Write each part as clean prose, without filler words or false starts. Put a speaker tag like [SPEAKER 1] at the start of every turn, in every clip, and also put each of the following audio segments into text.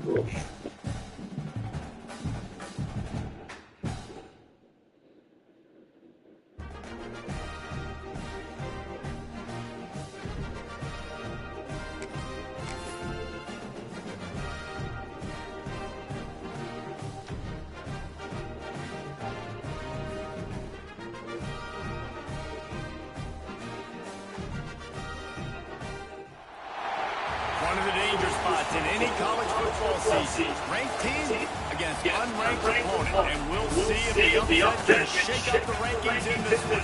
[SPEAKER 1] One of the danger spots in any college football season. Ranked team against unranked opponent. And we'll see if the upset can shake up the rankings in this one.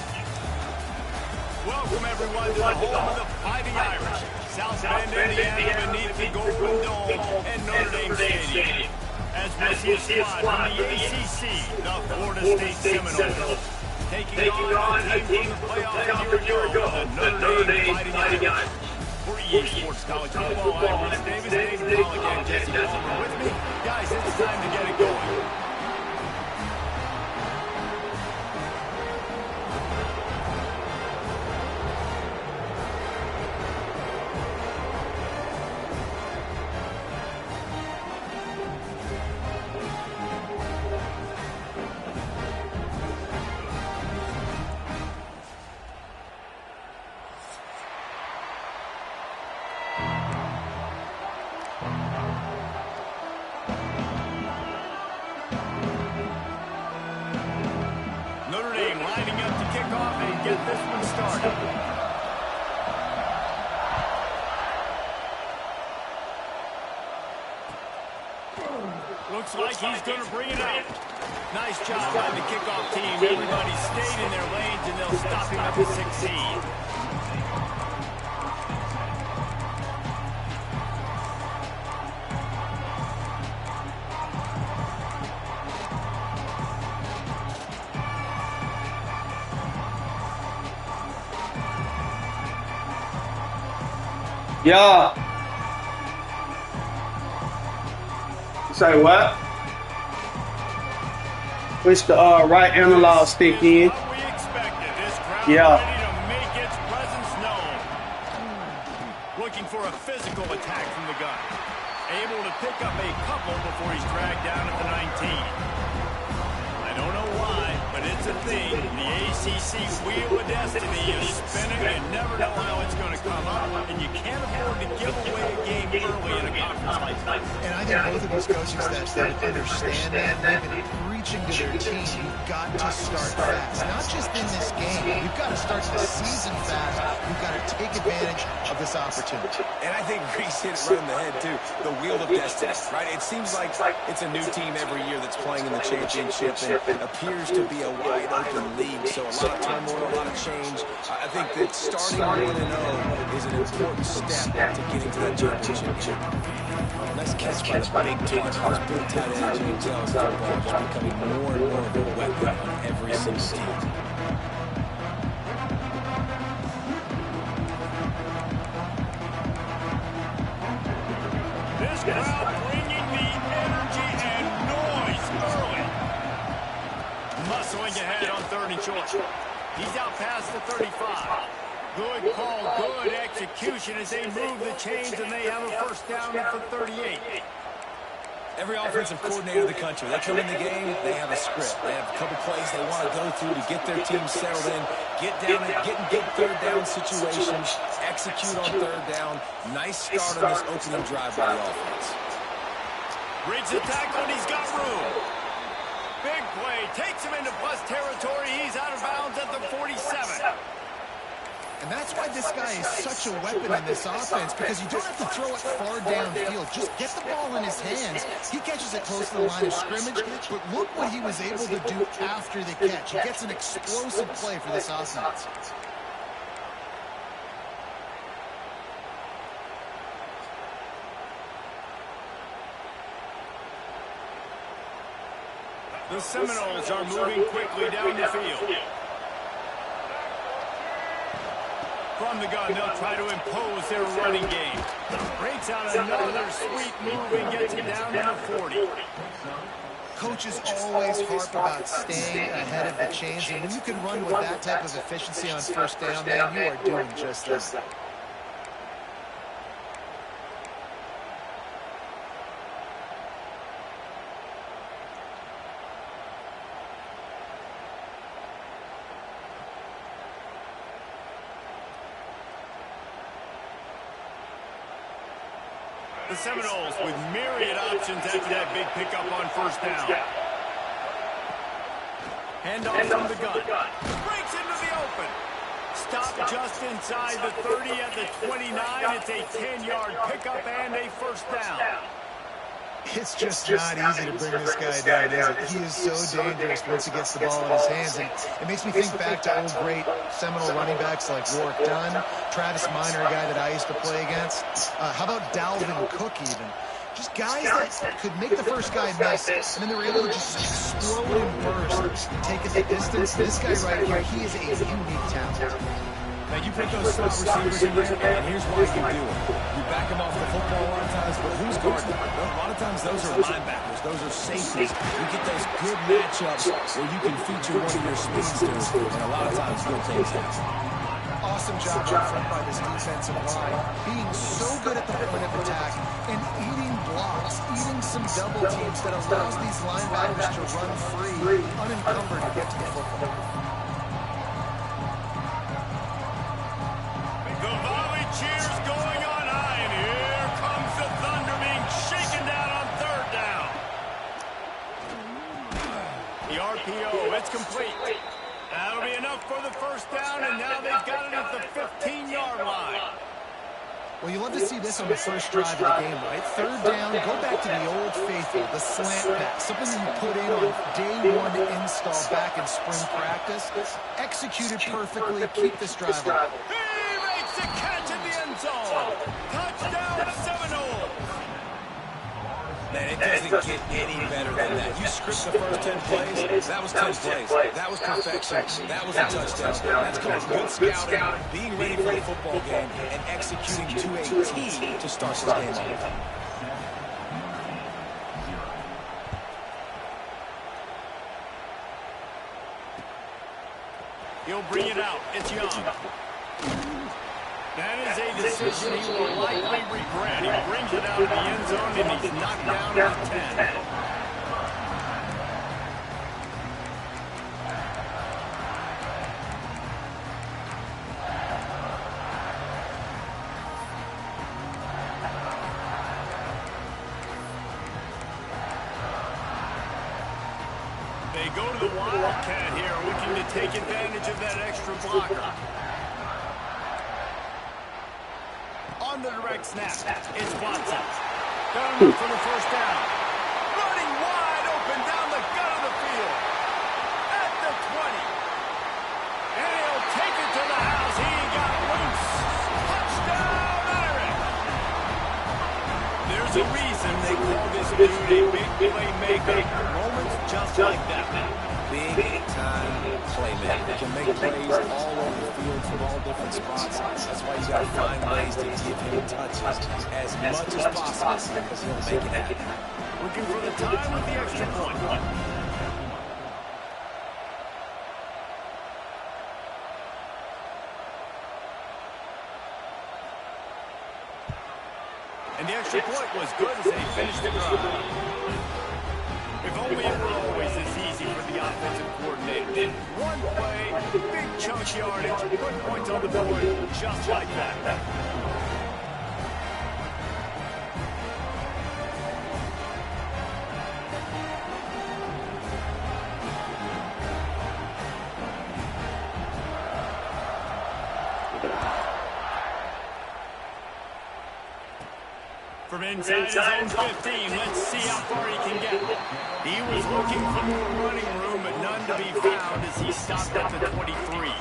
[SPEAKER 1] Welcome, everyone, to the home of the Fighting Irish. South Bend, Indiana, beneath the Golden Dome and Notre Dame Stadium. As we see a squad from the ACC, the Florida State Seminoles, taking on a team from the playoff a year ago, the Notre Dame Fighting Irish. For EA Sports College Football, I'm Reese Davis, Dave Pollock, and Jesse Palmer with me. Guys, it's time to get it going. Notre Dame lining up to kick off and get this one started. Looks like he's going to bring it out. Nice job by the kickoff team. Everybody stayed in their lanes, and they'll stop him at the 16.
[SPEAKER 2] Yeah. Say what? Push the right analog stick in. Yeah.
[SPEAKER 1] Ready to make its presence known. Looking for a physical attack from the gun. Able to pick up a couple before he's dragged down at the 19. I don't know why, but it's a thing. The ACC wheel of destiny is spinning. You never know how it's going to come up, and you can't afford to give away a game early in a conference like that.
[SPEAKER 3] And I think both of these coaching staffs that understand that. They've been preaching to their team, you've got to start fast. Not just in this game. You've got to start the season fast. You've got to take advantage of this opportunity.
[SPEAKER 4] And I think Reese hit it right in the head, too. The wheel of destiny, right? It seems like it's a new team every year that's playing in the championship and appears to be a wide-open league. So a lot of turmoil, a lot of change. I think that starting 1-0 is an important step to getting to that championship. Nice catch by the big target. Big tight end, you can tell is football just becoming more and more of a weapon on every single team.
[SPEAKER 1] This crowd bringing the energy and noise early. Muscling ahead on 3rd and short. He's out past the 35. Good call, good execution as they move the chains and they have a first down at the 38.
[SPEAKER 4] Every offensive coordinator in the country, they come in the game, they have a script. They have a couple plays they want to go through to get their team settled in, get down and get in big 3rd down situations, execute on 3rd down. Nice start on this opening drive by the offense.
[SPEAKER 1] Reads the tackle and he's got room. Big play, takes him into plus territory. He's out of bounds at the 47.
[SPEAKER 3] And that's why this guy is such a weapon in this offense, because you don't have to throw it far downfield. Just get the ball in his hands. He catches it close to the line of scrimmage, but look what he was able to do after the catch. He gets an explosive play for this offense.
[SPEAKER 1] The Seminoles are moving quickly down the field. From the gun, they'll try to impose their running game. Breaks out another sweet move and gets it down to the 40.
[SPEAKER 3] Coaches always harp about staying ahead of the chains, and when you can run with that type of efficiency on first down, man, you are doing just that.
[SPEAKER 1] The Seminoles with myriad options after that big pickup on first down. Handoff from the gun. Breaks into the open. Stop just inside the 30 at the 29. It's a 10-yard pickup and a first down.
[SPEAKER 3] It's just not easy to bring this guy down, is it? He is so dangerous once he gets the ball in his hands. And it makes me think back to old great Seminole running backs like Warwick Dunn, Travis Minor, a guy that I used to play against. How about Dalvin Cook even? Just guys that could make the first guy miss, and then they were able to just explode and burst and take it the distance. This guy right here, he is a unique talent.
[SPEAKER 4] Now, you put those slot receivers in there, and here's why you do it. You back them off the football a lot of times, but who's guarding them? A lot of times those are linebackers. Those are safeties. You get those good matchups where you can feature one of your speedsters, and a lot of times good things happen.
[SPEAKER 3] Awesome job up front by this defensive line, being so good at the point of attack and eating blocks, eating some double teams that allows these linebackers to run free, unencumbered to get to the football.
[SPEAKER 1] The volley cheers going on high, and here comes the Thunder being shaken down on third down. The RPO, it's complete. That'll be enough for the first down, and now they've got it at the 15-yard line.
[SPEAKER 3] Well, you love to see this on the first drive of the game, right? Third down, go back to the old faithful, the slant pass, something that you put in on day one install back in spring practice. Executed perfectly, keep this drive up.
[SPEAKER 1] He makes the catch in the end zone. Touchdown, Seminoles.
[SPEAKER 4] Man, it doesn't get any better than that. You script the first 10 plays, that was 10 plays. That was perfection. That was a touchdown. That's called good scouting, being ready for the football game, and executing to a T to start this game off.
[SPEAKER 1] He'll bring it out. It's Young. That is a decision he will likely regret. He brings it out of the end zone, and he's knocked down at the 10. They go to the Wildcat here, looking to take advantage of that extra blocker. On the direct snap, it's Watson. Got enough for the first down. Running wide open down the gut of the field. At the 20. And he'll take it to the house. He got loose. Touchdown, Irish. There's a reason they call this dude a big playmaker. Moments just like that.
[SPEAKER 4] Big-time playmaker. Can make plays all over the field from all different spots. That's why you got to find ways to give him touches as much as possible because he'll make it happen.
[SPEAKER 1] Looking for the time with the extra point. And the extra point was good as they finished the drive. If only it were always this easy for the offensive coordinator. One play, big chunk yardage, put points on the board just like that. From inside his own 15, let's see how far he can get. He was looking for more running room, but none to be found as he stopped at the 23.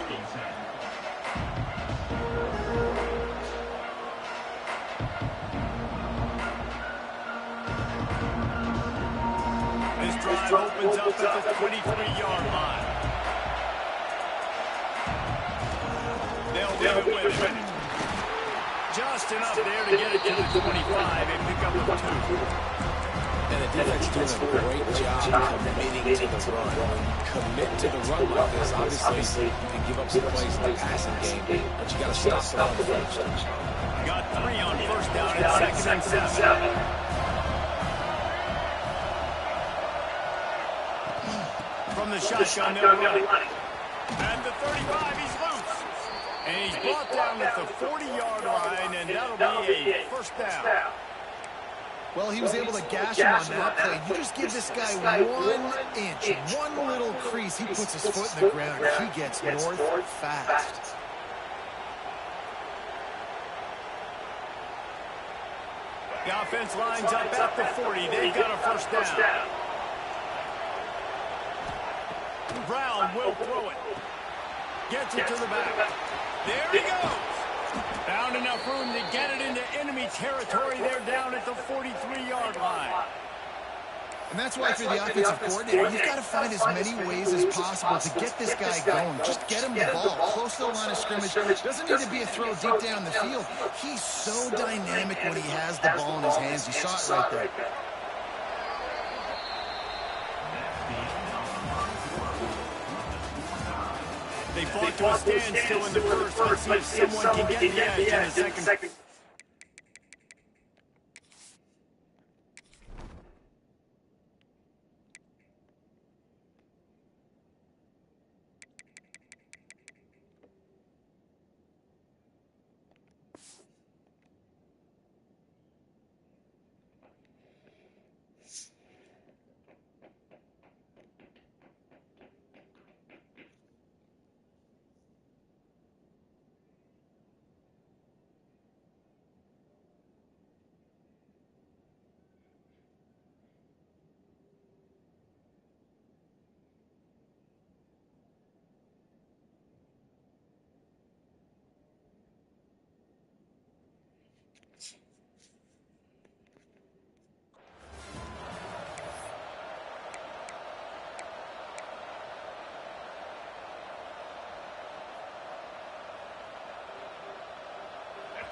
[SPEAKER 1] This drive opens up at the 23-yard line. They'll leave it with him. Just enough there to get it to the 25 and pick up the 2.
[SPEAKER 4] And the defense doing a great job committing to the run. When you commit to the run like this, obviously you can give up some plays in the passing game, but you got to stop the run first.
[SPEAKER 1] Got 3 on first down and 2nd and 7. From the shotgun, they'll run it. At the 35, he's loose. And he's brought down at the 40-yard line, and that'll be a first down.
[SPEAKER 3] Well, he was able to gash him on that play. You just give this guy 1 inch, one little crease, he puts his foot in the ground, he gets north fast.
[SPEAKER 1] The offense lines up at the 40. They've got a first down. Brown will throw it. Gets it to the back. There he goes. Found enough room to get it into enemy territory. They're down at the 43-yard line.
[SPEAKER 3] And that's why, if you're the offensive coordinator, you've got to find as many ways as possible to get this guy going. Just get him the ball close to the line of scrimmage. Doesn't need to be a throw deep down the field. He's so dynamic when he has the ball in his hands. You saw it right there.
[SPEAKER 1] They fought to a standstill in the first. Let's see if someone can get the edge in the second.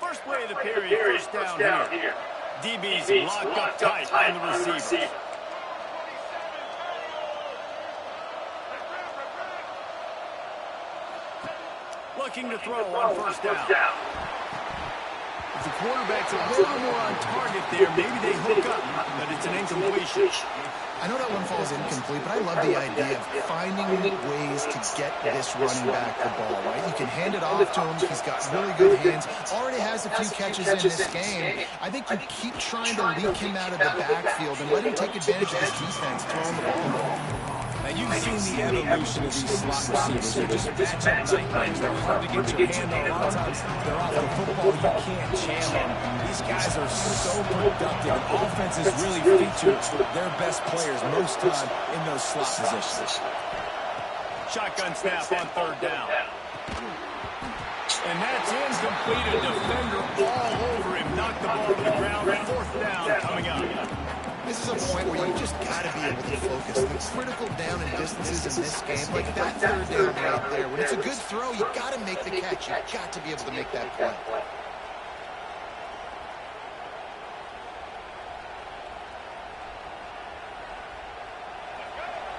[SPEAKER 1] First play of the period, first down here. DB's locked up tight on the receiver. Looking to throw on first down. If the quarterback's a little more on target there, maybe they hook up, but it's an incompletion.
[SPEAKER 3] I know that one falls incomplete, but I love the idea of finding ways to get this running back the ball, right? You can hand it off to him. He's got really good hands. Already has a few catches in this game. I think you keep trying to leak him out of the backfield and let him take advantage of his defense, throwing the ball.
[SPEAKER 4] Now, you've seen the evolution of these slot receivers. They're just matchup nightmares. They're hard to get your hand on. A lot of times, they're off the football. You can't jam them. These guys are so productive. And offenses really feature their best players most time in those slot positions.
[SPEAKER 1] Shotgun snap on third down. And that's incomplete. A defender all over him. Knocked the ball to the ground. Fourth down coming up.
[SPEAKER 3] This is a point where you just got to be able to focus. The critical down and distances in this game, like that third down right there. When it's a good throw, you got to make the catch. You got to be able to make that play.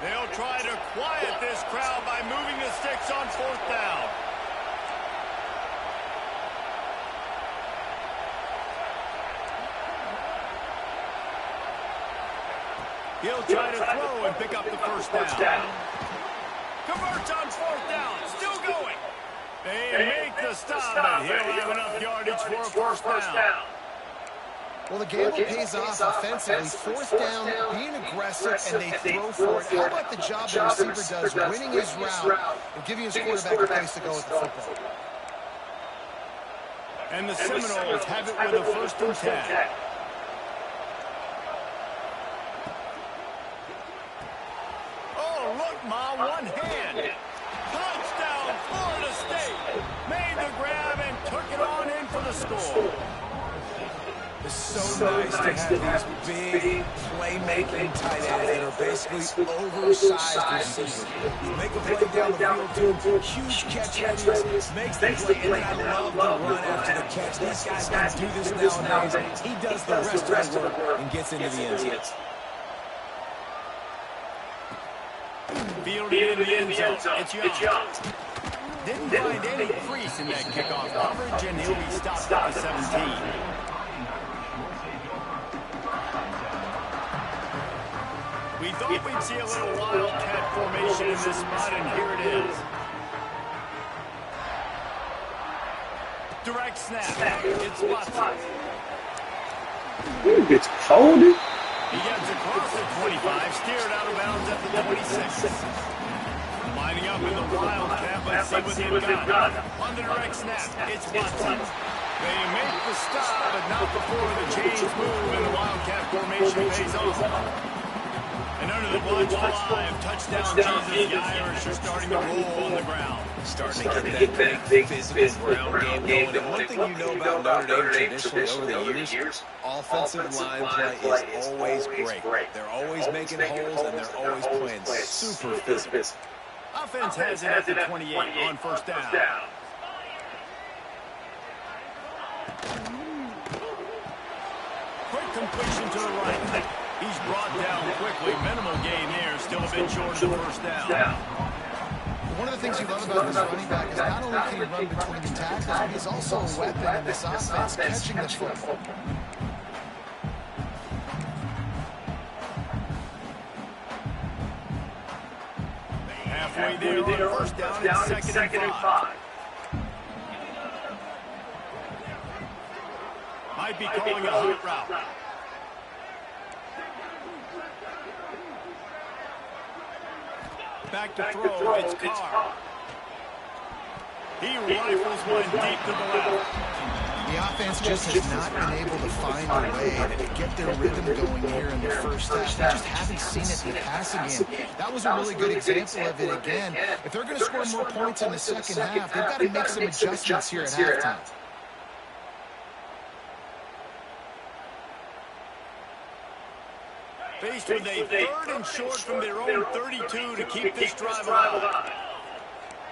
[SPEAKER 1] They'll try to quiet this crowd by moving the sticks on fourth down. He'll try to throw and pick up the first down. Converts on fourth down. Still going. They make the stop, but he'll have enough yardage for a first down.
[SPEAKER 3] Well, the gamble pays off offensively. Fourth down, being aggressive, and they throw for it. How about the job the receiver does, winning his route and giving his quarterback a place to go with the football?
[SPEAKER 1] And the Seminoles have it with a first and 10. Ma, one hand. Touchdown, Florida State. Made the grab and took it on in for the score.
[SPEAKER 4] It's so nice to have these big playmaking tight ends that are basically oversized receivers. You make a play down the field, huge catch radius, makes the play, and then I love the run after the catch. These guys can do this nowadays. He does the rest of the work and gets into the end zone.
[SPEAKER 1] Fielded in the end zone. It's Young. Didn't find any crease in that kickoff coverage, and he'll be stopped at the 17. We thought we'd see a little wildcat formation in this spot, and here it is. Direct snap. It's Watson.
[SPEAKER 2] He gets folded.
[SPEAKER 1] He gets across the 25, steered out of bounds at the 26. Lining up in the Wildcat. Let's see what they've got. On the direct snap, it's Watson. They make the stop, but not before the chains move and the Wildcat formation pays off. And under the watch fly of touchdown Jesus, the Irish are starting to roll on the ground.
[SPEAKER 4] Starting to get that big physical ground game going. And one thing you know about Notre Dame traditionally over the years, offensive line play is always great. They're always making holes, and they're always playing super physical.
[SPEAKER 1] Offense has it at the 28 on first down. Quick completion to the right. He's brought down quickly. Minimal gain here. Still a bit short of the first down.
[SPEAKER 3] One of the things you love about this running back is not only can he run between the tackles, but he's also a weapon in this offense, catching the football.
[SPEAKER 1] Halfway there on first down and second and 5. Might be calling a hot route. Back to throw, it's Carr. He rifles one deep to the left.
[SPEAKER 3] The offense just has not been able to find a way to get their rhythm going here in the first half. They just haven't seen it in the passing game. That was a really good example of it again. If they're going to score more points in the second half, they've got to make some adjustments here at halftime.
[SPEAKER 1] Faced with a third and short from their own 32 to keep this drive alive.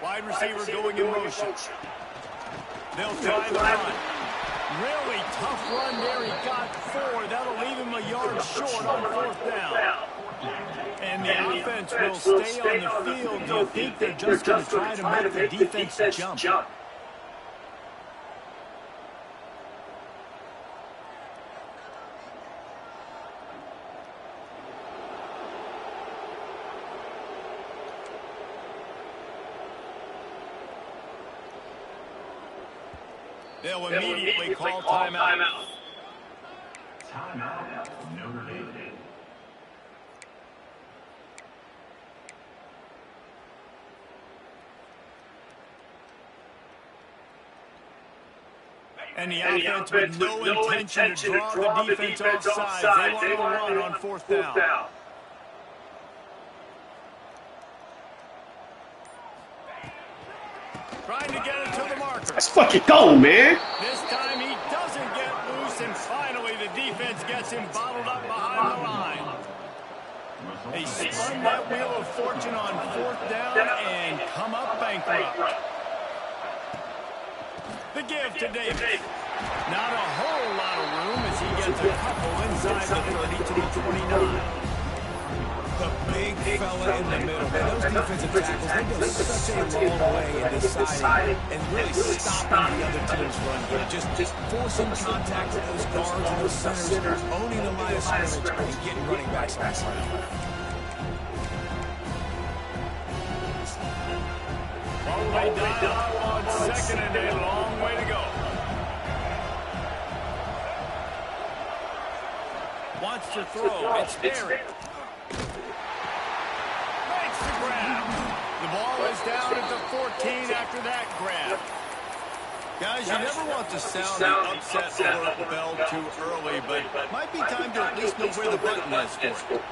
[SPEAKER 1] Wide receiver going in motion. They'll try the run. Really tough run there. He got 4. That'll leave him a yard short on fourth down. And the offense will stay on the field. Do you think they're just going to try to make the defense jump? They'll immediately call timeout.
[SPEAKER 5] Timeout, Notre Dame.
[SPEAKER 1] And the offense with no intention to draw the defense offside. They want to run on fourth down. Trying to get it to the marker.
[SPEAKER 2] Let's fucking go, man.
[SPEAKER 1] This time he doesn't get loose, and finally the defense gets him bottled up behind the line. They spun that wheel of fortune on fourth down and come up bankrupt. The give to Davis. Not a whole lot of room as he gets a couple inside the 30 to the 29.
[SPEAKER 4] The big fella in the middle. Man, those defensive tackles, they go such a long way in deciding and really stopping the other team's run game. Just forcing contact with those guards and those centers, owning the line of scrimmage, and getting running backs on the ground.
[SPEAKER 1] They dial on second and a long way to go. Wants to throw. It's Barry. Makes the grab. The ball is down at the 14 after that grab. Guys, you never want to sound the upset alert bell too early, but might be time to at least know where the button is for it.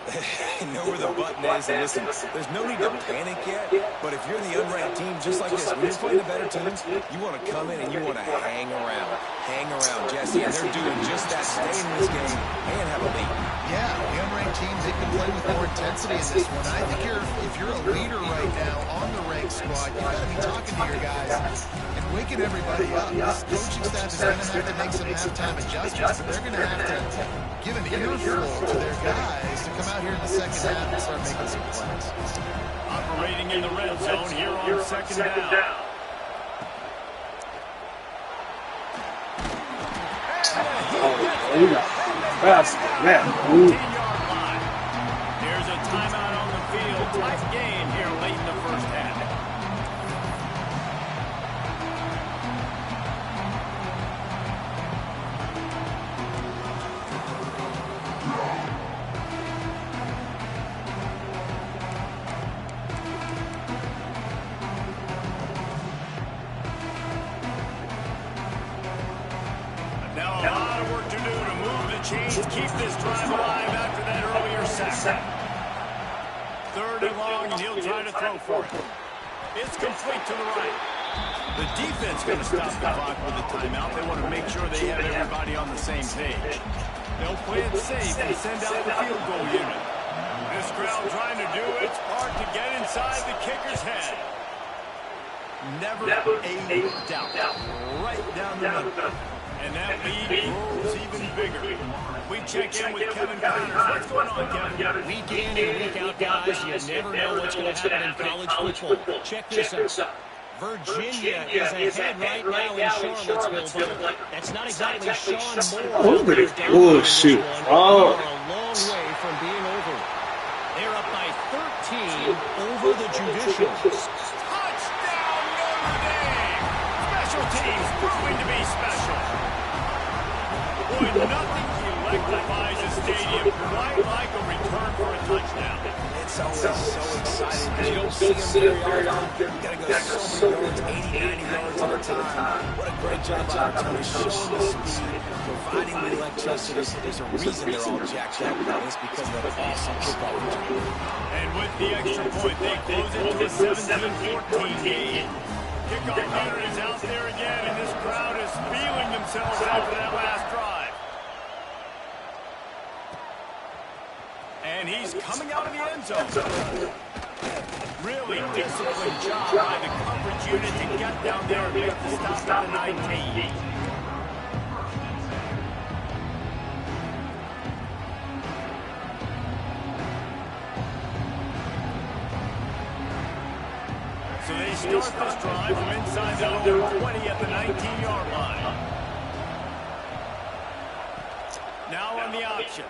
[SPEAKER 4] Know where the button is, and listen, there's no need to panic yet, but if you're the unranked team, just like this, when you're playing the better teams, you want to come in and you want to hang around. Hang around, Jesse, and they're doing just that, staying in this game and have a lead.
[SPEAKER 3] Yeah, the unranked teams, they can play with more intensity in this one. I think if you're a leader right now on the ranked squad, you got to be talking to your guys and waking everybody up. This coaching staff is going to have to make some halftime adjustments, but they're going to have to give an earful to their guys to come out here in the second half and start making some plays.
[SPEAKER 1] Operating in the red zone here on second down. Here's a timeout on the field. Tight game here late in the first half. chains keep this drive alive after that earlier sack. 3rd and long, and he'll try to throw for it. It's complete to the right. The defense going to stop the clock with a timeout. They want to make sure they have everybody on the same page. They'll play it safe and send out the field goal unit. This crowd trying to do its part to get inside the kicker's head. Never a doubt. Right down the middle. And that lead grows even bigger. We check in with Kevin Connors. What's going on, Kevin?
[SPEAKER 5] Week in and week out, guys, you never know what's going to happen in college football. Check this out. Virginia is ahead right now in Charlottesville, but that's not exactly Sean Moore.
[SPEAKER 2] Oh, shoot. Oh.
[SPEAKER 5] A long way from being over. They're up by 13 over the Judicials.
[SPEAKER 1] Touchdown, Notre Dame! Special teams proving to be special. Boy, nothing electrifies a stadium quite like a return for a touchdown.
[SPEAKER 4] It's always so exciting because you don't see them very often. You got to go so many yards, 80, 90 yards at a time. What a great job by Tony, showing the speed, providing the electricity. There's a reason they're all jacked up, and it's because of the awesome kickoff return.
[SPEAKER 1] And with the extra point, they close it to a 17-14 game. Kickoff unit is out there again, and this crowd is feeling themselves after that last drive. And he's coming out of the end zone. Really disciplined job by the coverage unit to get down there and make the stop at the 19. So they start this drive from inside their own 20 at the 19-yard line. Now on the option.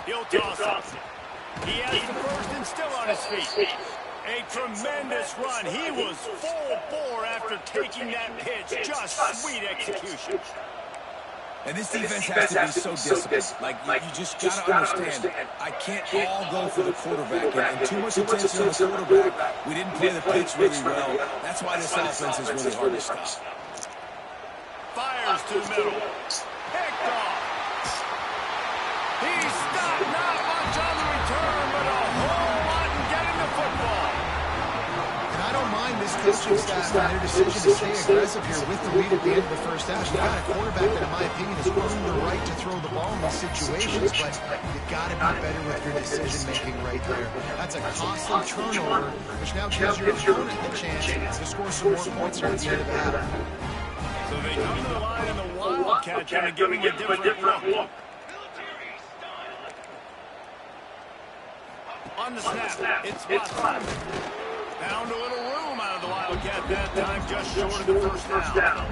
[SPEAKER 1] He'll toss up. He has the first and still on his feet. A tremendous run. He was full bore after taking that pitch. Just sweet execution.
[SPEAKER 4] And this defense has to be so disciplined. Like you just got to understand, I can't all go for the quarterback. And too much attention on the quarterback. We didn't play the pitch really well. That's why this offense is really hard to stop.
[SPEAKER 1] Fires to the middle. Picked off. He's stopped, not much on the return, but a whole lot in getting the football.
[SPEAKER 3] And I don't mind this coaching staff and their decision to stay aggressive here with the lead at the end of the first half. You've got a quarterback that, in my opinion, has earned the right to throw the ball in these situations, but you've got to be better with your decision-making right there. That's a costly turnover, which now gives your opponent the chance to score some more points here at the end of the half.
[SPEAKER 1] So they come to the line in the Wildcat, trying to give him a different look. On the snap, it's Watson. Found a little room out of the Wildcat that time, just short of the first down.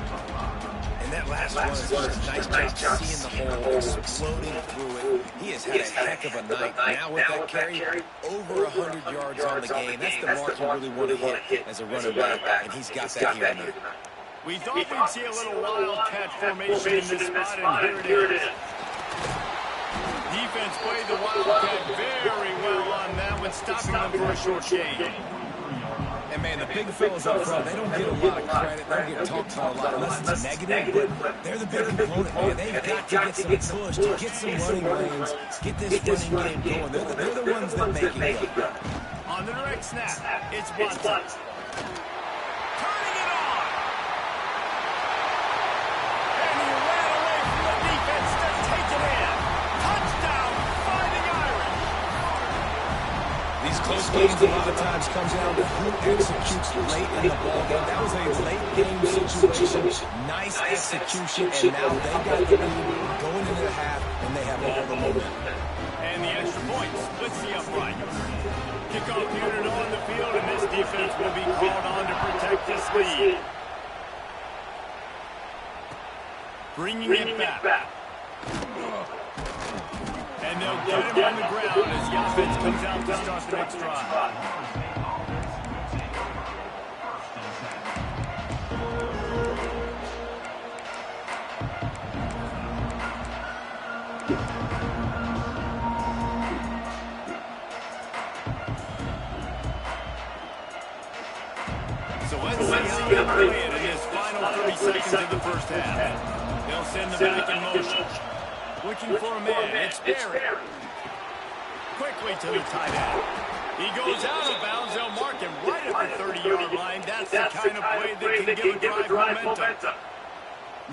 [SPEAKER 4] And that last one is just a nice job seeing the hole, exploding through it. He has had a heck of a night. Now with that carry, over 100 yards on the game. That's the mark you really want to hit as a running back, and he's got that here tonight.
[SPEAKER 1] We thought we'd see a little Wildcat formation in this spot, and here it is. Defense played the Wildcat very well on that one, stopping them for a short gain.
[SPEAKER 4] And, man, the big fellas up front, they don't get a lot of credit. They don't get talked about a lot unless it's negative, but they're the big component, man. They've got to get some push, to get some running lanes, get this running game going. They're the ones that make it go.
[SPEAKER 1] On the direct snap, it's Watson. Turning it on! And he ran away from the defense to take it in. Touchdown, Fighting Irish!
[SPEAKER 4] These close games a lot of times come down to who executes late in the ball game. That was a late game situation. Nice execution, and now they got the lead going into the half, and they have all the momentum.
[SPEAKER 1] And the extra point splits the upright. Kickoff unit on the field, and this defense will be called on to protect this lead. Bringing it back. And they'll get him on the ground as the offense comes out to start the next drive. So let's see how they play it in this final 30 seconds of the first half. They'll send the back in motion. Looking for a man. It's Barry. Quickly to the tight end. He goes out of bounds. They'll mark him right at the 30-yard line. That's the kind of play that can give a drive momentum.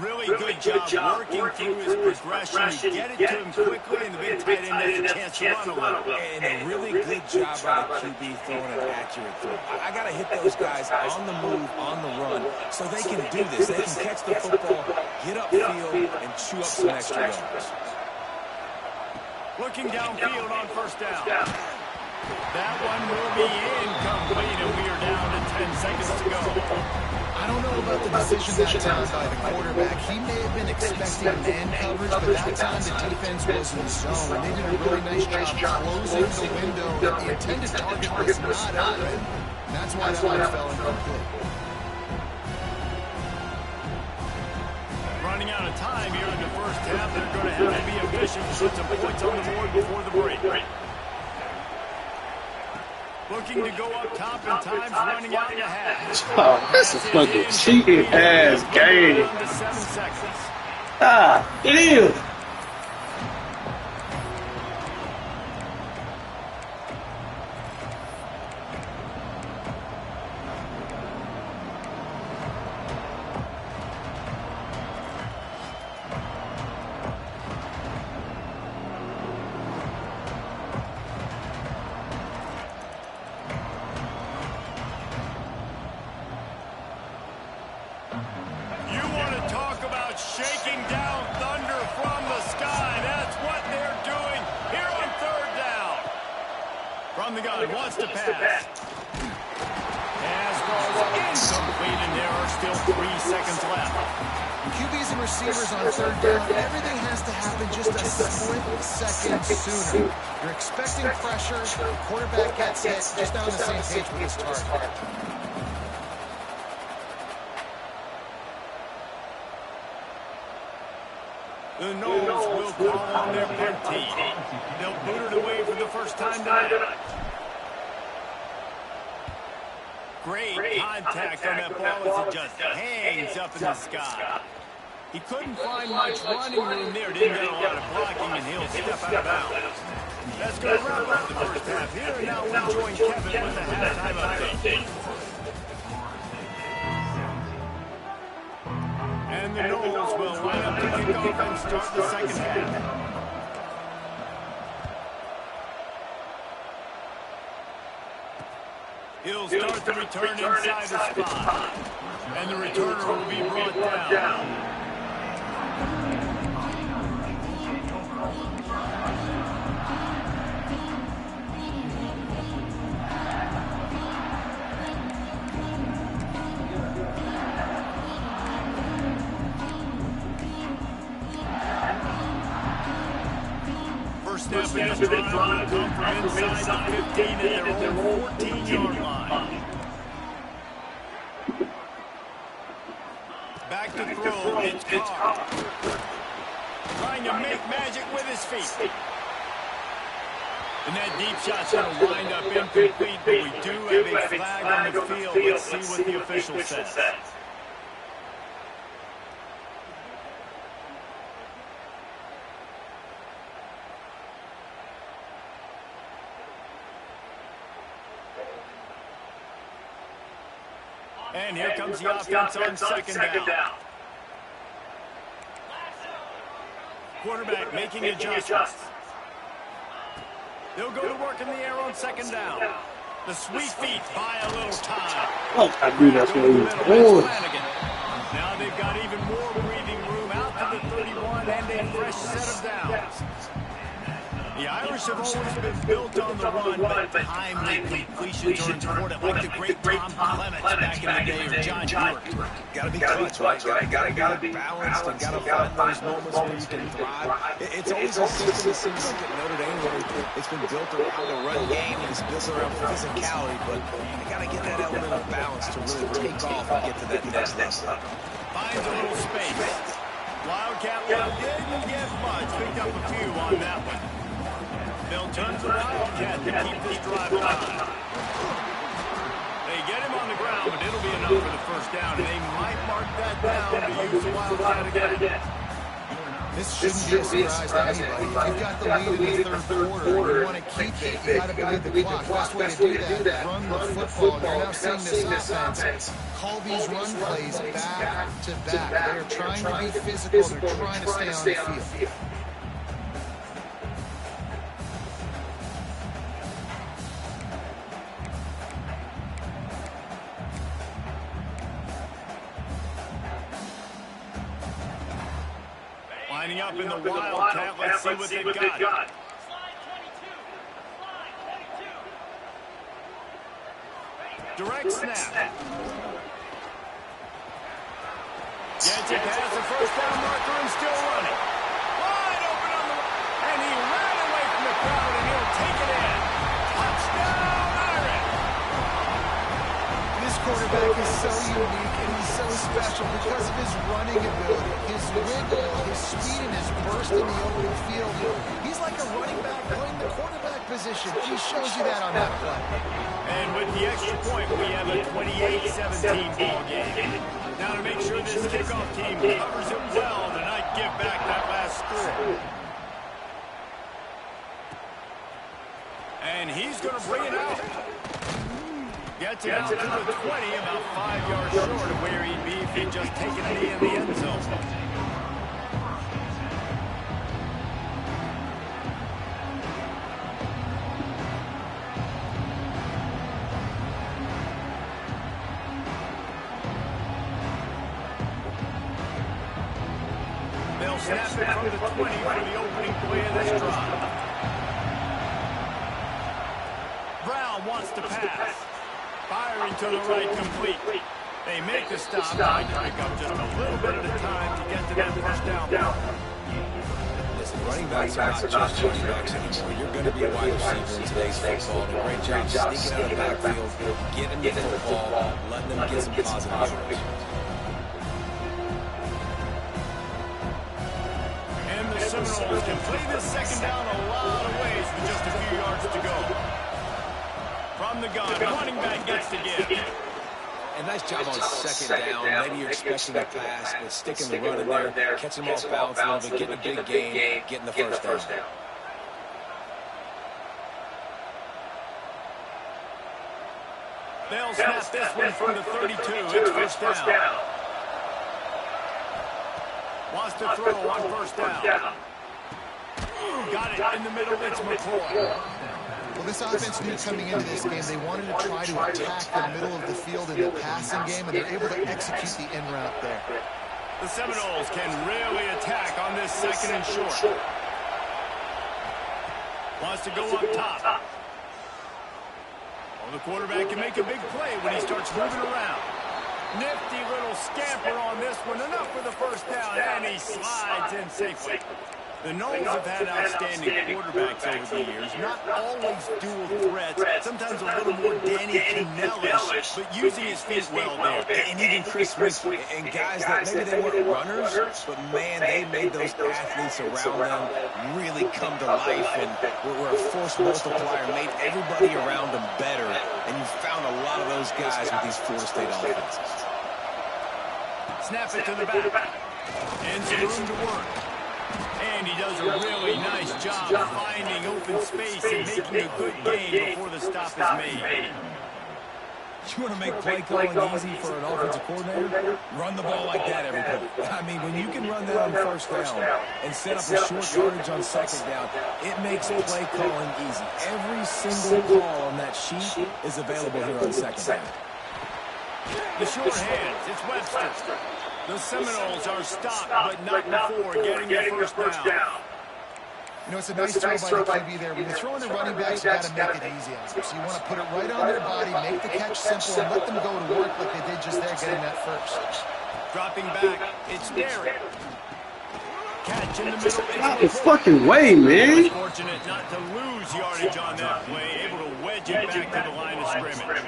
[SPEAKER 1] Really good job working through his progression. You get it to him quickly, and the big tight end has a chance to run a little.
[SPEAKER 4] And a really good job by the QB throwing an accurate throw. I got to hit those guys on the move, on the run, so they can do this. They can catch the football, get upfield, and chew up some extra yards.
[SPEAKER 1] Looking downfield on first down. That one will be incomplete, and we are down to 10 seconds to go.
[SPEAKER 3] I don't know about the decision that time by the quarterback. He may have been expecting man coverage, but that time the defense was in zone. They did a really nice job closing the window. The intended target was not open. That's why that one fell incomplete.
[SPEAKER 1] Running out of time here in the first half. They're going to have to be efficient to put some points on the board before the break. Looking to go up top, and time's running out in the half.
[SPEAKER 2] Oh, that's a fucking cheating ass game.
[SPEAKER 1] Down to 7 seconds.
[SPEAKER 2] Ah, damn.
[SPEAKER 1] Shaking down thunder from the sky. That's what they're doing here on third down. From the gun, wants to pass. Pass falls incomplete, and there are still 3 seconds left.
[SPEAKER 3] QBs and receivers on third down, everything has to happen just a split second sooner. You're expecting pressure, the quarterback gets hit, just not on the same page with his target.
[SPEAKER 1] The Knowles will call on their punt team. They'll boot it away for the first time tonight. Great contact on that ball as it just hangs up in the sky. He couldn't find much running room there. Didn't get a lot of blocking, and he'll step out of bounds. That's going to wrap up the first half here. And now we'll join Kevin with the halftime update. And the Knowles will line up to kick off and start the second half. He'll start the return inside the spot. And the returner will be brought down. Snap in this drive will come from inside the 15 at their own 14-yard line. Back to throw, it's Carr. Trying to make magic with his feet. And that deep shot's going to wind up incomplete, but we do have a flag on the field. Let's see what the official says. And here comes the offense on second down. Quarterback making adjustments. They'll go to work in the air on second down. The sweet feet buy a little time.
[SPEAKER 2] Oh, I knew that's what he was doing.
[SPEAKER 1] Now they've got even more breathing room out to the 31 and a fresh set of downs. The Irish have always been built on the run, but timely completions are important, like the great Tom Clements back in the day, or John York.
[SPEAKER 4] Got to be clutch, right? Got to be balanced, and got to find those moments where you can thrive. It's always a system that seems like at Notre Dame where it's been built around the run game and it's built around physicality, but you got to get that element of balance to really take off and get to that next level.
[SPEAKER 1] Finds a little space. Wildcat didn't get much, picked up a few on that one. They'll turn to Wildcat to keep this drive alive. They get him on the ground, but it'll be enough for the first down, and they might mark that down to use the Wildcat again.
[SPEAKER 3] This shouldn't be a surprise to anybody. If you've got the lead in the third quarter, you want to keep it, you got to bleed the clock. Best way to do that, run the football. You're now seeing this offense call these run plays back to back. They're trying to be physical. They're trying to stay on the field.
[SPEAKER 1] Lining up in the Wildcat. Let's see what they've got. Direct snap. Gets it past the first down marker and still running. Wide open on the right. And he ran away from the crowd and he'll take it in. Touchdown, Iron.
[SPEAKER 3] This quarterback is so unique and he's so special because of his running ability, his wiggle, his speed, and his burst in the open field. He's like a running back playing the quarterback position. He shows you that on that play.
[SPEAKER 1] And with the extra point, we have a 28-17 ball game. Now to make sure this kickoff team covers it well to not give back that last score. And he's going to bring it out. Gets it out to the 20, about 5 yards short of where he'd be if he'd just taken a knee in the end zone. They'll snap it from the 20 for the opening play of this drive. Brown wants to pass. Firing to the right, complete. They make the stop, trying to pick up just a little bit at a time to get to that first down.
[SPEAKER 4] Listen, running backs are not just running backs anymore. You're going to be a wide receiver in today's football. And a great job sneaking out of the backfield, getting them the football, letting them get some positive yards.
[SPEAKER 1] And the Seminoles can play this second down a lot of ways with just a few yards to go. From the gun, running back gets to give.
[SPEAKER 4] And nice job on second down. Maybe you're expecting a pass, but sticking the run in there, catching them off balance a little bit, getting a big gain, getting the first down.
[SPEAKER 1] They'll snap this one from the 32. It's first down. Wants to throw on first down. Got it in the middle. It's McCoy.
[SPEAKER 3] Well, this offense knew coming into this game they wanted to try to attack the middle of the field in the passing game, and they're able to execute the in route there.
[SPEAKER 1] The Seminoles can really attack on this second and short. Wants to go up top. Well, the quarterback can make a big play when he starts moving around. Nifty little scamper on this one. Enough for the first down, and he slides in safely. The Noles have had outstanding quarterbacks over the years. Not always dual threats. Sometimes a little more Danny Cannellish, but using his feet well there.
[SPEAKER 4] And even Chris Smith and guys that maybe they weren't runners, but man, they made those athletes around them really come to life and were a force multiplier, made everybody around them better. And you found a lot of those guys with these Florida State offenses.
[SPEAKER 1] Snap it to the back. And some room to work. And he does a really nice job finding open space and making a good gain before the stop is made.
[SPEAKER 4] You want to make play calling easy for an offensive coordinator? Run the ball like that every play. I mean, when you can run that on first down and set up a short yardage on second down, it makes play calling easy. Every single call on that sheet is available here on second down.
[SPEAKER 1] The short hands, it's Webster. The Seminoles are stopped, but not before getting the first down.
[SPEAKER 3] You know, it's a nice throw by the QB there. When you're throwing the running backs, you got to make it easy on them. So you want to put it right on their body, make the catch simple, and let them go to work like they did just there, getting that first.
[SPEAKER 1] Dropping back, it's Derrick. Catch in the middle.
[SPEAKER 2] Get out the fucking way, man.
[SPEAKER 1] Fortunate not to lose yardage on that play, able to wedge it back to the line of scrimmage.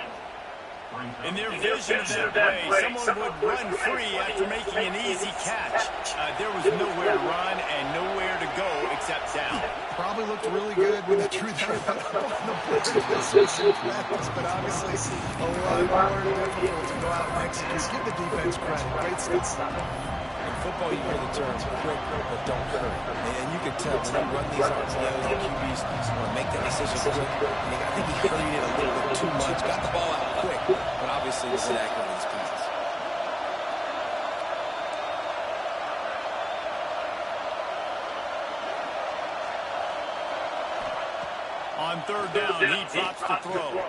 [SPEAKER 1] In their vision of that play, someone would run free after making an easy catch. There was nowhere to run and nowhere to go except down.
[SPEAKER 3] Probably looked really good when they threw that on the board this week in practice, but obviously a lot more difficult to go out and execute. Give the defense credit. Great stuff.
[SPEAKER 4] football, you hear the term quick, but don't hurry. And you can tell when you run these RPOs, the QBs want to make that decision quick. And I think he hurried it a little bit too much. Got the ball out quick, but obviously was inaccurate in his pass.
[SPEAKER 1] On third down, he drops to throw.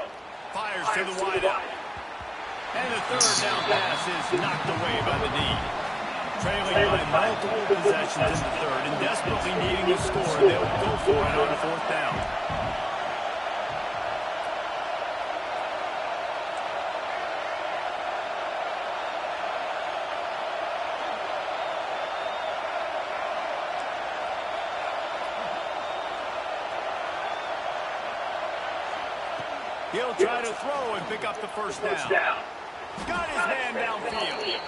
[SPEAKER 1] Fires to the wideout. And the third down pass is knocked away by the knee. Trailing by multiple possessions in the third and desperately needing a score, they'll go for it on fourth down. He'll try to throw and pick up the first down. Got his man downfield.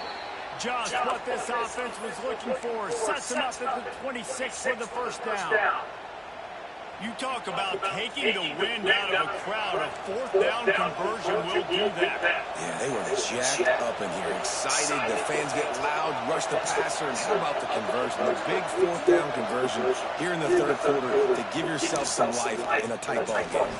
[SPEAKER 1] Just what this offense was looking for. Sets him up at the 26 for the first down. You talk about taking the wind out of a crowd. A fourth down conversion will do that.
[SPEAKER 4] Yeah, they were jacked up in here. Excited. The fans get loud, rush the passer. And how about the conversion? The big fourth down conversion here in the third quarter to give yourself some life in a tight ball game.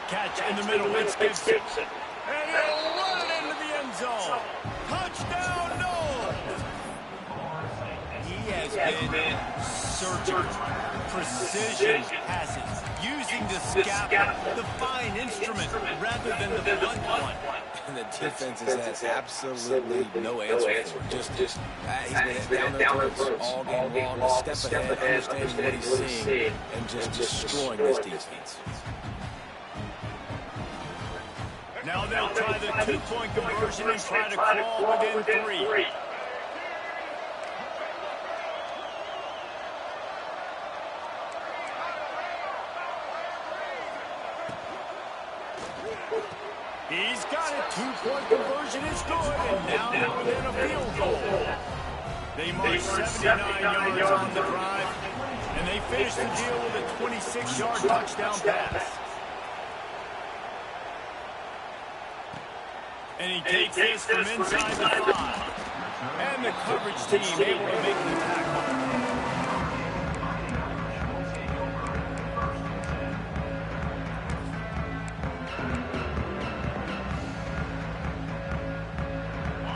[SPEAKER 1] Catch in the middle, it's Gibson. And he'll run it into the end zone. Touchdown, Knowles! He has been searching precision passes, using the scalpel, the fine instrument, rather than the blunt one.
[SPEAKER 4] And the defense has had absolutely no answer for it. Just he's been down their throats all game long, a step ahead, understanding what he's seeing, and just destroying this defense.
[SPEAKER 1] Now they'll try the two-point conversion and try to crawl within three. He's got it. Two-point conversion is good, and now they're within a field goal. They march 79 yards on the drive, and they finish the deal with a 26-yard touchdown pass. And he takes this from inside the 5. And the coverage team able to make the tackle.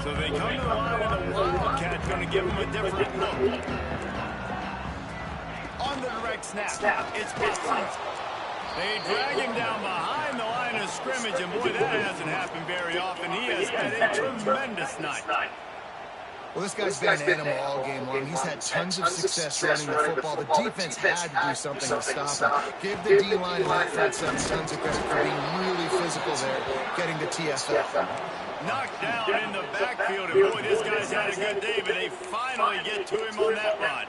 [SPEAKER 1] So they come to the line with a Wildcat, going to give him a different look. On the direct snap, it's Watson. They drag him down behind the line of scrimmage, and boy, that hasn't happened very often. He has had a tremendous night.
[SPEAKER 3] Well, this guy's been an animal all game long. He's had tons of success running the football. The defense had to do something to stop him. Give the D-line and that front seven tons of credit for being really physical there, getting the TFL.
[SPEAKER 1] Knocked down in the backfield, and boy, this guy's had a good day, but they finally get to him on that run.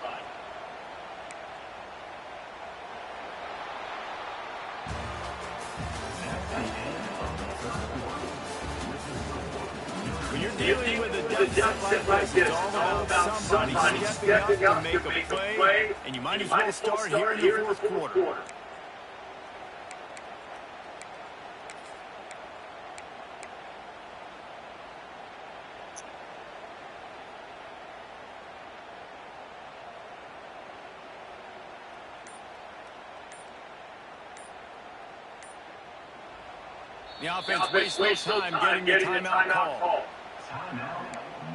[SPEAKER 1] When you're dealing with a deficit like this, it's all about somebody stepping up to make a play, and you might as well start here in the fourth quarter. The offense wastes no time getting the timeout call.
[SPEAKER 6] Timeout,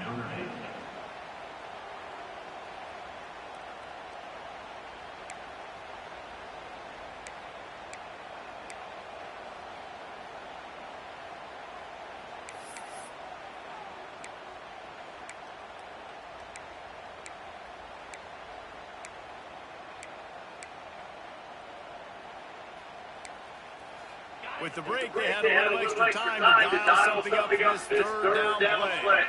[SPEAKER 6] Notre Dame.
[SPEAKER 1] With the break, they had a little extra time to dial something up for this third down play.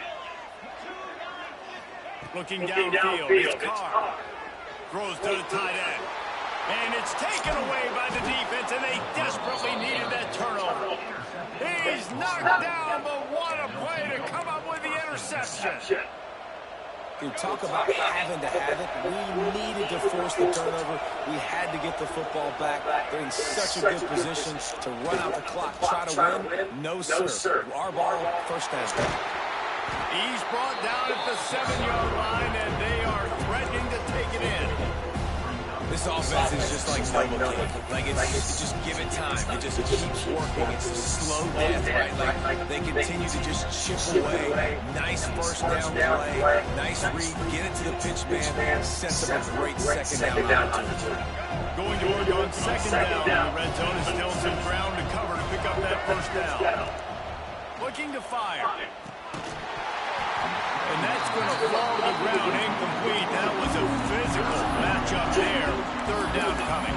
[SPEAKER 1] Looking downfield, it's Carr. Throws to the tight end. And it's taken away by the defense, and they desperately needed that turnover. He's knocked down, but what a play to come up with the interception.
[SPEAKER 4] You talk about having to have it. We needed to force the turnover. We had to get the football back. They're in such a good position to run out the clock, try to win. No, sir. Our ball, first down.
[SPEAKER 1] He's brought down at the 7-yard line, and they are threatening to take it in.
[SPEAKER 4] This offense is just like no kick. Like it's just give it time. It just keeps working. It's a slow death, right? Like they continue to just chip away. Nice first down play. Nice read. Get it to the pitch man. Sets up a great second down opportunity.
[SPEAKER 1] Going to work on second down. The red zone is still some ground to cover to pick up that first down. Looking to fire. And that's going to fall to the ground incomplete. That was a physical matchup there. Third down coming.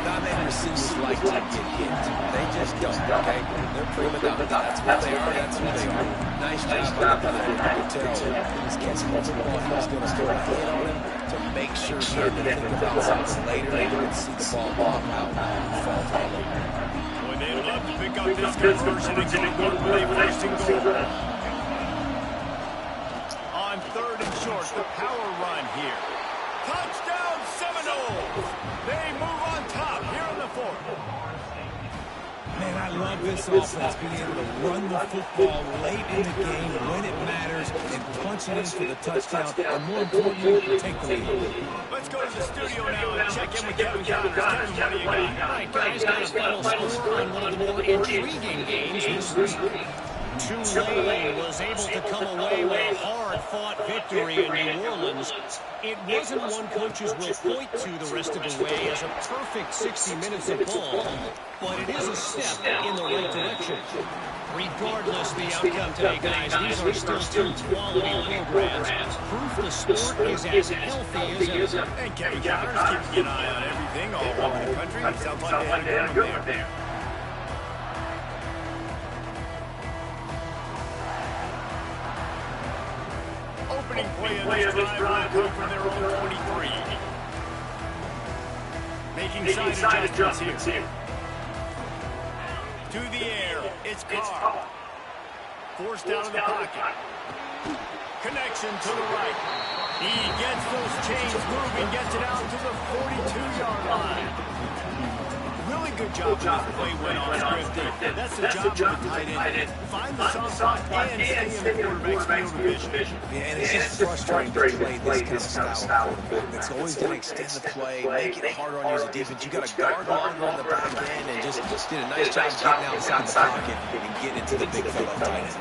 [SPEAKER 4] Not receivers like to get hit. They just don't, okay? They're prima donnas. That's what they are. That's who they are. Nice job by the player. You can tell he's catching the ball. He's going to throw a hit on him to make sure he had to think about something later. You can see the ball pop out and fall to the floor.
[SPEAKER 1] Boy, they'd love to pick up this conversion and get it good with a first and goal. On third and short, the power run here. Touchdown Seminoles! They move on top here in the fourth.
[SPEAKER 4] Man, I love this offense being able to run the football late in the game when it matters and punch it in for the touchdown, and more importantly, take the lead.
[SPEAKER 1] Let's go to the studio now and check in with Kevin Connors. Kevin, what do you got?
[SPEAKER 5] All right, guys, got a final score on one of the more intriguing games this week. Tulane was able to come away with a hard-fought victory in New Orleans. It wasn't one coaches will point to the rest of the way as a perfect 60 minutes of ball, but it is a step in the right direction. Regardless the outcome today, guys, these are still two quality programs. Proof the sport is as healthy as ever.
[SPEAKER 1] And Kevin Connors keeping an eye on everything all over the country. Sounds like they had a good one there. Opening play of this drive will come from their own 23. Making side adjustments here. To the air, it's Carr. Forced out of the pocket. Connection to the right. He gets those chains moving, gets it out to the 42-yard line. Really good job when this play went off script. That's the job of the tight end. Find the soft spot and stay in the quarterback's field of vision.
[SPEAKER 4] Yeah, and it's just frustrating to play this kind of style of quarterback that's always going to extend the play, make it harder on you as a defense. You got to guard longer on the back end and just did a nice job getting outside the pocket and getting into the big fellow tight end.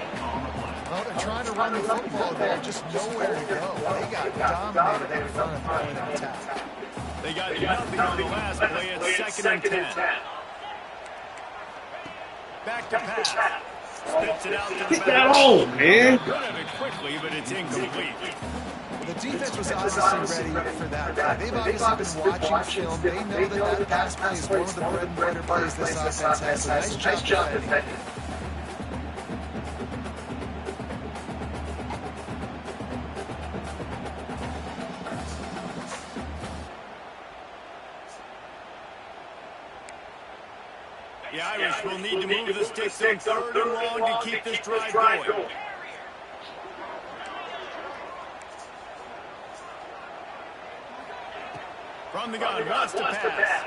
[SPEAKER 3] Well, they're trying to run the football there, just nowhere to go. They got dominated in front of point of attack.
[SPEAKER 1] They got nothing on the last play at second and 10. Back to pass. Spits it out to the
[SPEAKER 2] Get that home, man.
[SPEAKER 1] Good of it quickly, but it's incomplete.
[SPEAKER 3] The defense was obviously ready for that play. They've obviously been watching film. They know that pass play is one of the bread and butter plays this offense has. So nice job defending.
[SPEAKER 1] The Irish will need to move the sticks on third and long to keep this drive going. From the gun, wants to pass.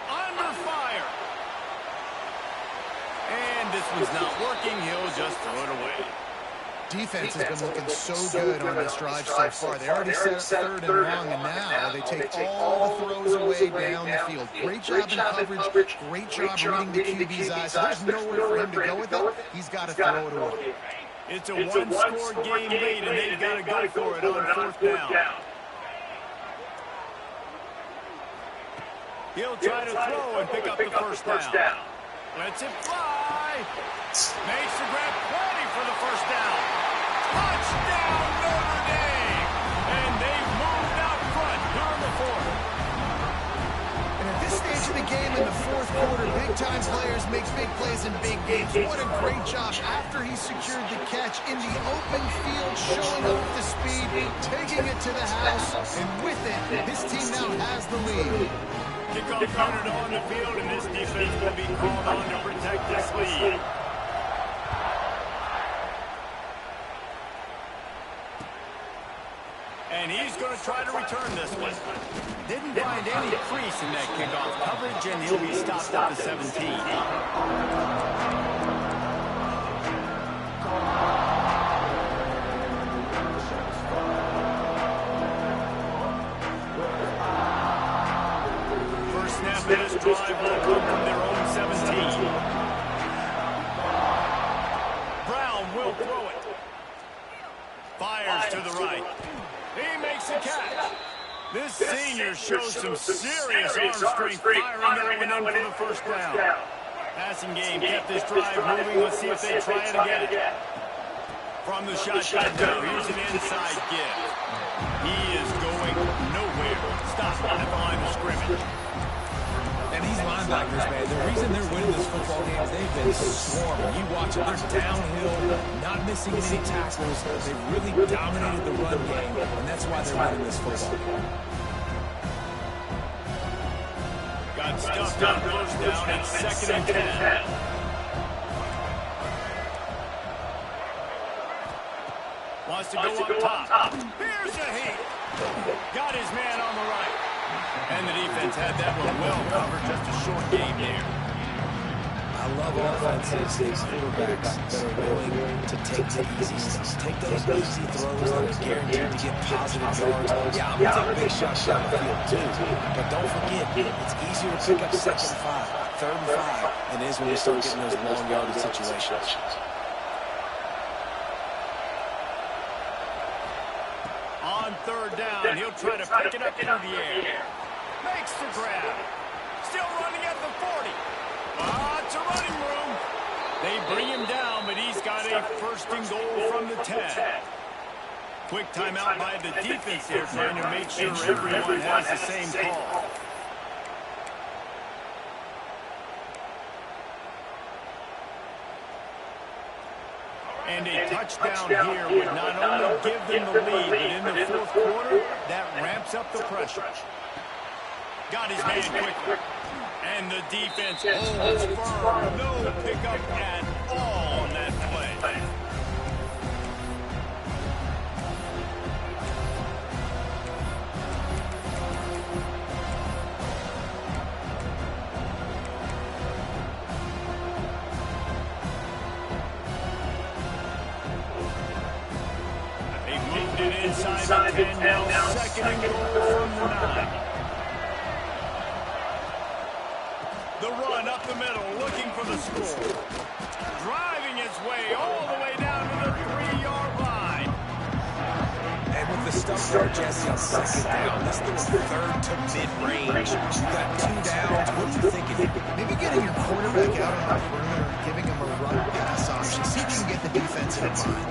[SPEAKER 1] Under fire. And this one's not working. He'll just throw it away.
[SPEAKER 3] Defense has been looking so good on this drive so far. They already set up third and long, and now they take all the throws away down the field. Great job in coverage. Great job reading the QB's eyes. So there's nowhere for him to go with it. He's got to throw it away.
[SPEAKER 1] It's a one-score game lead, and they've got to go for it on fourth down. He'll try to throw and pick up the first down. Lets it fly. Makes the grab, plenty for the first down. Touchdown, Notre Dame! And they've moved out front here in the fourth.
[SPEAKER 3] And at this stage of the game in the fourth quarter, big-time players make big plays in big games. What a great job after he secured the catch in the open field, showing off the speed, taking it to the house, and with it, this team now has the lead.
[SPEAKER 1] Kickoff unit on the field, and this defense will be called on to protect this lead. And he's going to try to return this one. Didn't find any crease in that kickoff coverage, and he'll be stopped at the 17. will throw it. Fires to the right. He makes a catch. This senior shows some serious arm strength firing that one in for the first down. Passing game kept this drive moving. Let's see if they try it again. From the shotgun, here's an inside give. He is going nowhere. Stop at the line of scrimmage.
[SPEAKER 4] And these linebackers, man, the reason they're winning this football game is they've been swarming. You watch them, they're downhill, not missing any tackles. They've really dominated the run game, and that's why they're winning this football game.
[SPEAKER 1] Got stuffed on first down. It's 2nd and 10. Wants to go up top. Here's a heat. Got his man on the right. And the defense had that one well covered. Just a short game there.
[SPEAKER 4] I love offenses, these quarterbacks that are willing to take the easy stuff. Take those easy throws that are guaranteed to get positive yards. Yeah, I'm going to take big shots down the field too. But don't forget, it's easier to pick up 2nd and 5, 3rd and 5 than it is when you start getting those long yardage situations.
[SPEAKER 1] On 3rd down, he'll try to pick it up through the air. Makes the grab. Still running at the 40. Lots of running room. They bring him down, but he's got a 1st and goal from the 10. Quick timeout by the defense here, trying to make sure everyone has the same call. And a touchdown here would not only give them the lead, but in the 4th quarter, that ramps up the pressure. Got his man quickly. And the defense holds firm. No pickup at all on that play. They moved it inside the 10 now. 2nd and goal from the 9. The run up the middle, looking for the score. Driving its way all the way down to the 3-yard line.
[SPEAKER 4] And with the stuff there, Jesse, on 2nd down, this thing's 3rd to mid-range. You got 2 downs. What are you thinking?
[SPEAKER 3] Maybe getting your quarterback out on the perimeter, giving him a run pass option. See if you can get the defense in mind.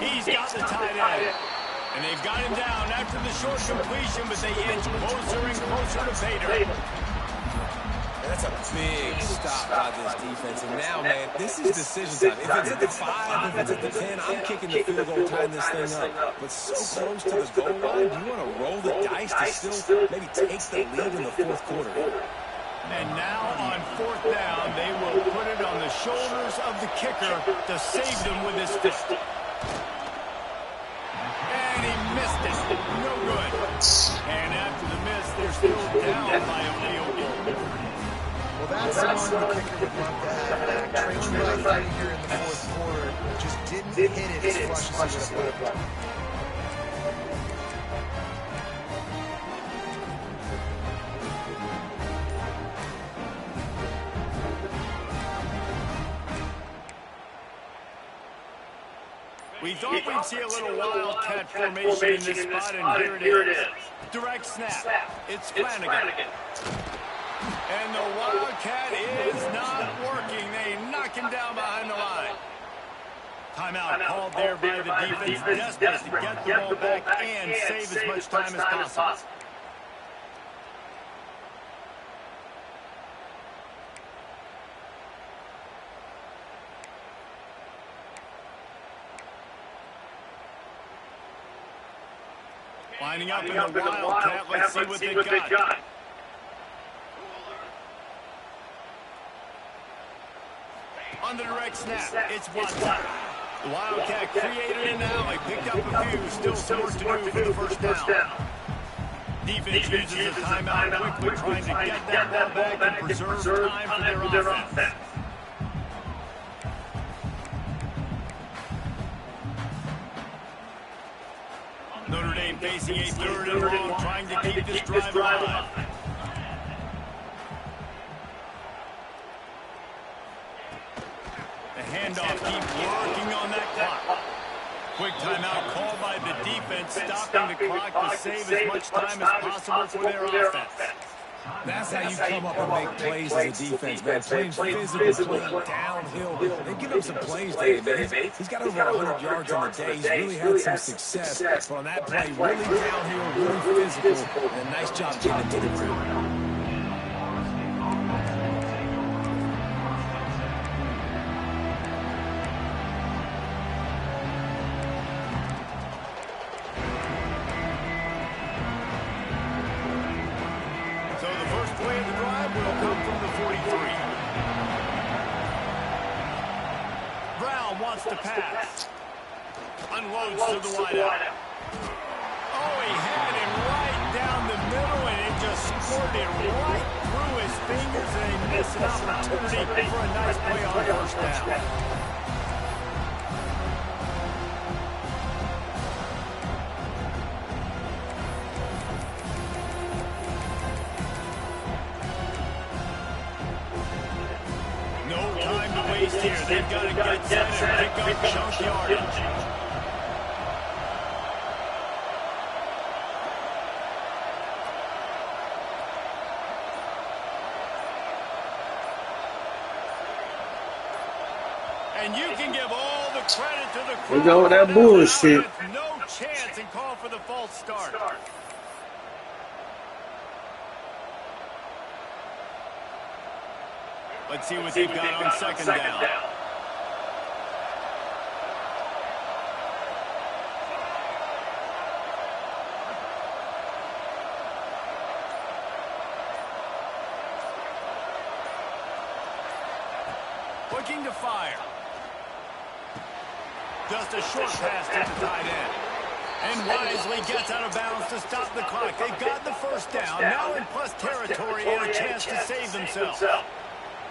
[SPEAKER 1] He's got the tight end. And they've got him down after the short completion, but they inch closer and closer to pay dirt.
[SPEAKER 4] That's a big stop by this defense. And now, man, this is decision time. If it's at the 5, if it's at the 10, I'm kicking the field goal, tying this thing up. But so close to the goal line, you want to roll the dice to still maybe take the lead in the 4th quarter.
[SPEAKER 1] And now on 4th down, they will put it on the shoulders of the kicker to save them with his fist. And he missed it. No good. And after the miss, they're still down by a field goal.
[SPEAKER 3] Well, that's the one the kicker would love to have. Trailing by 3 here in the 4th quarter. Just didn't hit it as flush as he would have liked.
[SPEAKER 1] We thought we'd see a little wildcat formation in this spot, and here it is. Direct snap. It's Flanagan. And the wildcat is not working. They knock him down behind the line. Timeout called there by the defense, desperate to get the ball back and save as much time as possible. Lining up in the wildcat, let's see what they got. On the direct snap, it's Watson. The Wildcat created an alley, picked up a few, still some work to do for the first down. Defense uses a timeout quickly, trying to get that ball back and preserve time for their offense. Notre Dame facing a 3rd and long, trying to keep this drive alive. The handoff keeps working on that clock. Quick timeout called by the defense, stopping the clock to save as much time as possible for their offense.
[SPEAKER 4] That's how you come up and make plays as a defense, man. Playing physical, playing downhill. They give him some plays, David. He's got over 100 yards on the day. He's really had some success. But on that play, really downhill, really physical, and a nice job getting him to the ground.
[SPEAKER 1] Wants to pass. Unloads to the wideout. Oh, he had him right down the middle, and it just squirted right through his fingers, and they missed an opportunity for a nice play on first down. Here. They've got to get set and pick up chunk yardage. And you can give all the credit to the crowd.
[SPEAKER 2] We go with that bullshit.
[SPEAKER 1] No chance and call for the false start. Let's see what they've got on second down. Looking to fire. Just a short pass to the tight end. And wisely gets out of bounds to stop the clock. They've got the first down. Now in plus territory and a chance to save themselves.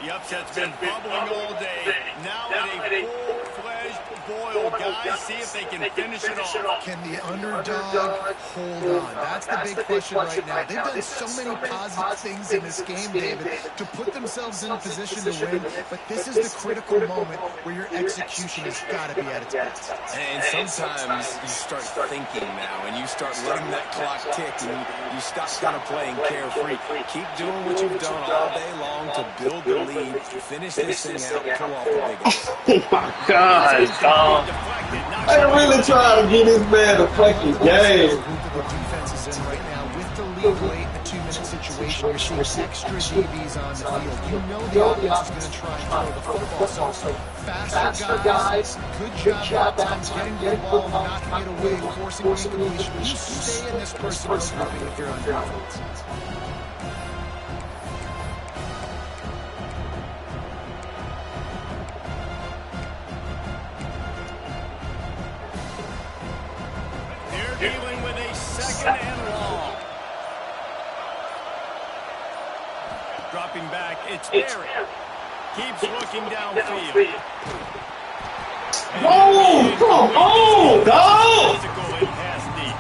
[SPEAKER 1] The upset's been bubbling all day. Now at a full-fledged boil, guys. See if they can finish it off.
[SPEAKER 3] Can the underdog hold on? That's the big question right now. They've done so many positive things in this game, David, to put themselves in a position to win. But this is the critical moment where your execution has got to be at its best.
[SPEAKER 4] And sometimes you start thinking now, and you start letting that clock tick, and you stop kind of playing carefree. Keep doing what you've done all day long to build the lead, finish this thing out, pull off the big one.
[SPEAKER 2] Oh my God, dog. I really trying to get this man a fucking game.
[SPEAKER 3] The defense is in right now with the lead late in a 2-minute situation. You're seeing extra DBs on the field. You know the offense is going to try and throw the football. So faster guys, good job getting the ball, knocking it away, forcing incompletion. You stay in this personal grouping if you're on defense.
[SPEAKER 1] Dealing with a second and long. Dropping back, it's Barry. Keeps looking downfield.
[SPEAKER 2] Whoa, come on, dog!
[SPEAKER 1] Physical and pass deep.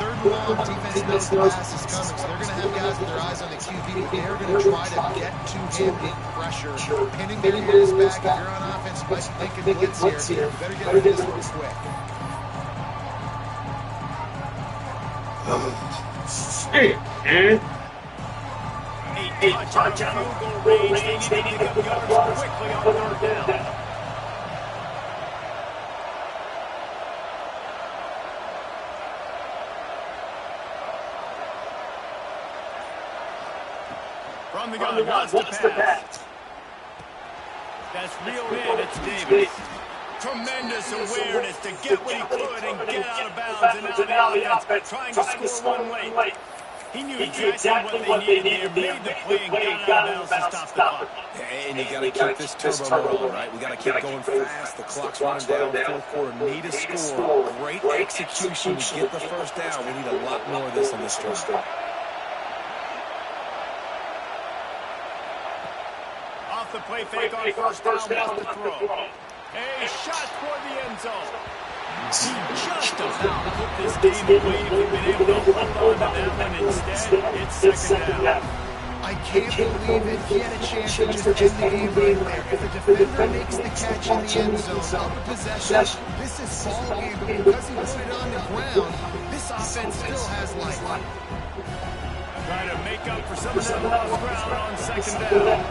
[SPEAKER 3] Third and long, defense knows the pass is coming, so they're going to have guys with their eyes on the QB. They're going to try to get to him in pressure. Pinning him in his back. If you're on offense, you might be thinking blitz here. You better get this one quick.
[SPEAKER 2] Shit, man.
[SPEAKER 1] A touchdown field goal range. They need to pick up yards quickly on third down. From the gun, wants to pass. That's reeled in. It's Davis. Tremendous awareness to get what he could and get out of bounds, and now the offense trying to score one late. He knew exactly what they needed there, made the play, and got out of bounds to stop the clock.
[SPEAKER 4] And you got to keep this turbo rolling, right? We got to keep going fast. The clock's running down. Fourth quarter, need to score. Great execution to get the first down. We need a lot more of this in this drive.
[SPEAKER 1] Off the play fake on first down, wants to throw. A shot toward the end zone. He just about put this game away if he'd been able to hold on to that one. Instead, it's second down.
[SPEAKER 3] I can't believe it. He had a chance to just end the game right there. If the defender makes the catch in the end zone, out of possession, this is ball game. But because he put it on the ground, this offense still has life.
[SPEAKER 1] Trying to make up for some of that lost ground on second down.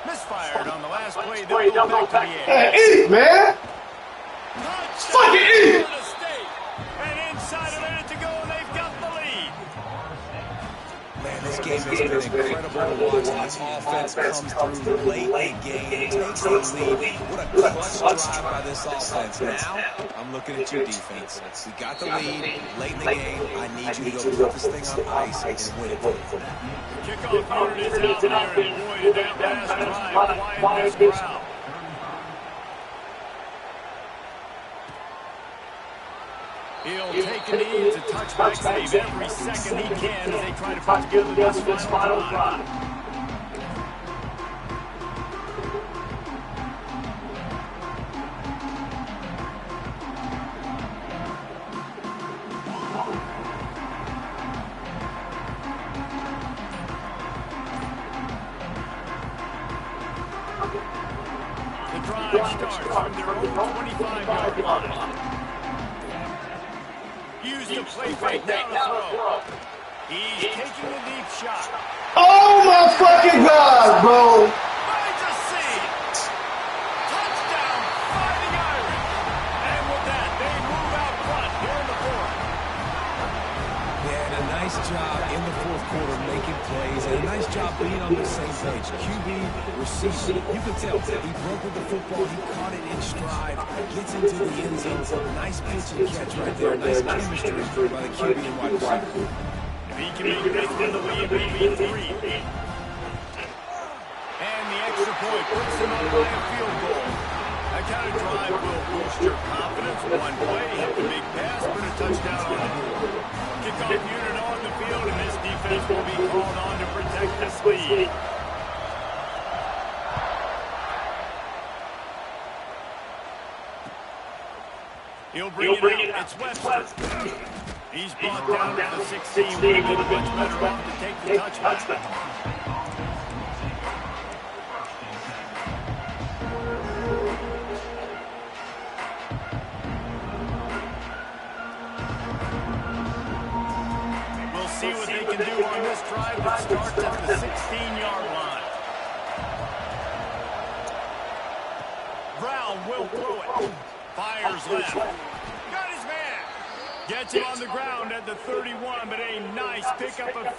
[SPEAKER 1] Misfired on the last play. They'll go back to the air.
[SPEAKER 2] Hey, eat, man. Fucking eat.
[SPEAKER 1] And inside a minute to go, and they've got the lead.
[SPEAKER 4] Man, this game has been incredible to watch. This offense comes through late in the game, takes the lead. What a clutch drive by this offense. Now, I'm looking at your defense. We got the lead late in the game. I need you to go put this thing on ice and win it.
[SPEAKER 1] Kickoff unit is out there, and boy, did that last drive quiet this crowd. He'll take a knee. It's a touchback save every second he can as they try to put together this final drive. The drive starts from their own 25-yard line. Use the play fake now to throw. He's taking a deep shot.
[SPEAKER 2] Oh my fucking God, bro.
[SPEAKER 1] Finds a seam. Touchdown, Fighting Irish. And with that, they move out front here in the fourth.
[SPEAKER 4] Yeah, and a nice job in the fourth quarter making plays, and a nice job being on the same page. QB, receiver, you can tell he broke with the football, he caught it in stride, gets into the end zone. Nice pitch and catch right there. Nice chemistry by the QB and wide receiver.
[SPEAKER 1] If he can make this one, the lead will be 3. And the extra point puts them up by a field goal. That kind of drive will boost your confidence. One play, hit the big pass, put a touchdown on the board. Kickoff unit on the field, and this defense will be called on to protect this lead. He'll bring it out. It's Webster. He's brought down to the 16. Would have been much better off to take the touchback. We'll see what they can do on this drive that starts at the 16-yard line. Brown will throw it. Fires left. Got his man. Gets him on the ground at the 31, but a nice pickup of